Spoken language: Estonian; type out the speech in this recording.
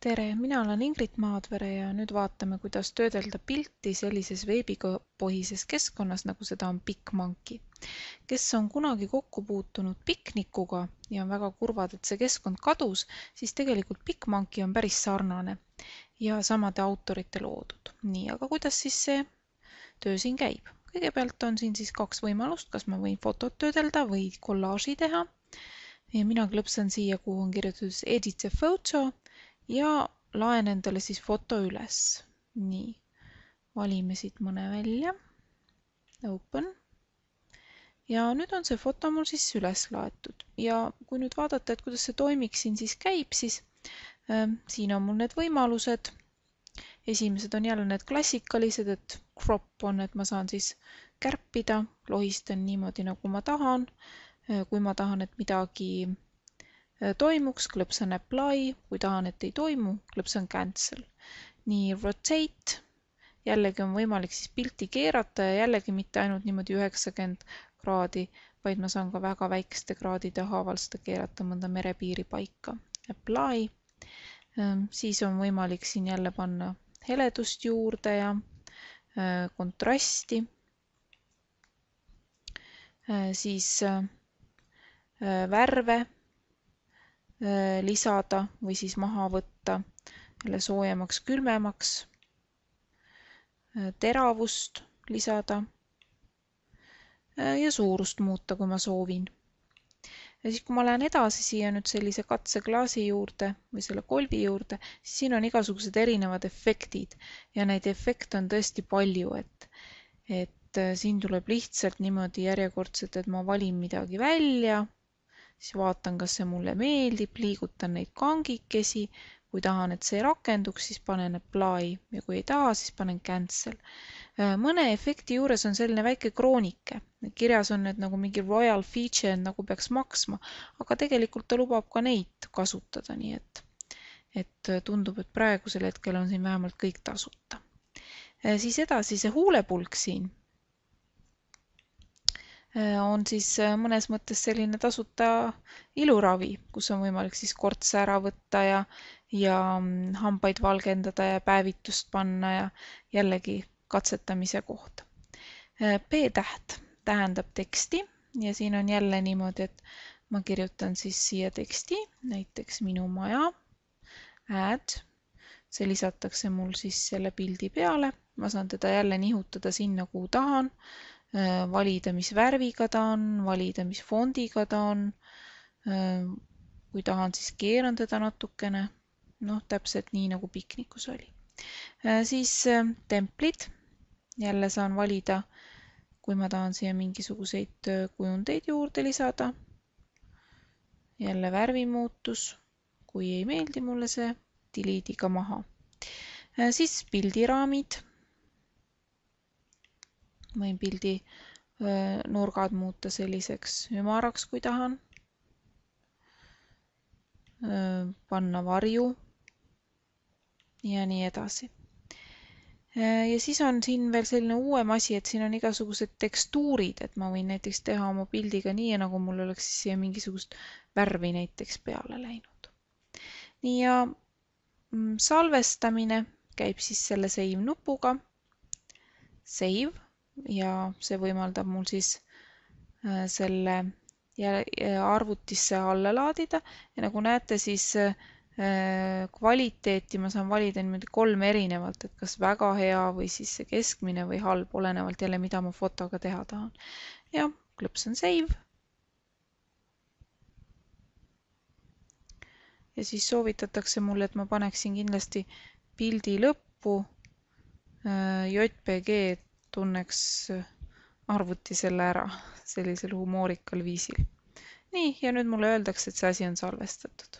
Tere, mina olen Ingrid Maadvere ja nüüd vaatame, kuidas töödelda pilti sellises veebipõhises keskkonnas, nagu seda on PicMonkey. Kes on kunagi kokku puutunud piknikuga ja on väga kurvad, et see keskkond kadus, siis tegelikult PicMonkey on päris sarnane ja samade autorite loodud. Nii, aga kuidas siis see töö siin käib? Kõigepealt on siin siis kaks võimalust, kas ma võin fotot töödelda või kollaaži teha. Ja mina klõpsan siia, kuhu on kirjutatud Edit a Photo ja laen endale siis foto üles. Nii, valime siit mõne välja. Open. Ja nüüd on see foto mul siis üles laetud. Ja kui nüüd vaadata, et kuidas see toimik siin siis käib, siis siin on mul need võimalused. Esimesed on jälle need klassikalised, et crop on, et ma saan siis kärpida, lohistan niimoodi, nagu ma tahan. Kui ma tahan, et midagi toimuks, klõpsan apply, kui tahan, et ei toimu, klõpsan cancel. Nii rotate, jällegi on võimalik siis pilti keerata ja jällegi mitte ainult niimoodi 90 kraadi, vaid ma saan ka väga väikeste kraadide haaval seda keerata mõnda merepiiri paika. Apply, siis on võimalik siin jälle panna heledust juurde ja kontrasti, siis värve lisada või siis maha võtta jälle soojemaks, külmemaks, teravust lisada ja suurust muuta, kui ma soovin. Ja siis, kui ma lähen edasi siia nüüd sellise katseklaasi juurde või selle kolbi juurde, siis siin on igasugused erinevad efektid ja neid efekte on tõesti palju, et siin tuleb lihtsalt niimoodi järjekordselt, et ma valin midagi välja, siis vaatan, kas see mulle meeldib, liigutan neid kangikesi, kui tahan, et see rakenduks, siis panen apply ja kui ei taha, siis panen cancel. Mõne efekti juures on selline väike kroonike. Kirjas on need nagu mingi royal feature, nagu peaks maksma, aga tegelikult ta lubab ka neid kasutada, nii et tundub, et praegusel hetkel on siin vähemalt kõik tasuta. Siis edasi see huulepulk siin on siis mõnes mõttes selline tasuta iluravi, kus on võimalik siis kortse ära võtta ja hambaid valgendada ja päevitust panna ja jällegi katsetamise koht. P-täht tähendab teksti ja siin on jälle niimoodi, et ma kirjutan siis siia teksti, näiteks minu maja, add, see lisatakse mul siis selle pildi peale, ma saan teda jälle nihutada sinna, kuhu tahan, valida, mis värviga ta on, valida, mis fondiga ta on, kui tahan, siis keeran teda natukene, täpselt nii, nagu piknikus oli. Siis templid, jälle saan valida, kui ma tahan siia mingisuguseid kujundeid juurde lisada, jälle värvimuutus, kui ei meeldi mulle see, delete'iga maha. Siis pildiraamid, võin pildi nurgad muuta selliseks ümaraks, kui tahan. Panna varju ja nii edasi. Ja siis on siin veel selline uuem asi, et siin on igasugused tekstuurid, et ma võin näiteks teha oma pildiga nii, nagu mul oleks siia mingisugust värvi näiteks peale läinud. Nii ja salvestamine käib siis selle save nupuga. Save. Ja see võimaldab mul siis selle arvutisse alla laadida ja nagu näete, siis kvaliteeti ma saan valida niimoodi 3 erinevalt, et kas väga hea või siis see keskmine või halb, olenevalt jälle, mida ma fotoga teha tahan. Ja klõpsan save. Ja siis soovitatakse mulle, et ma paneksin kindlasti pildi lõppu JPG tunneks arvuti selle ära sellisel humoorikal viisil. Nii, ja nüüd mulle öeldakse, et see asi on salvestatud.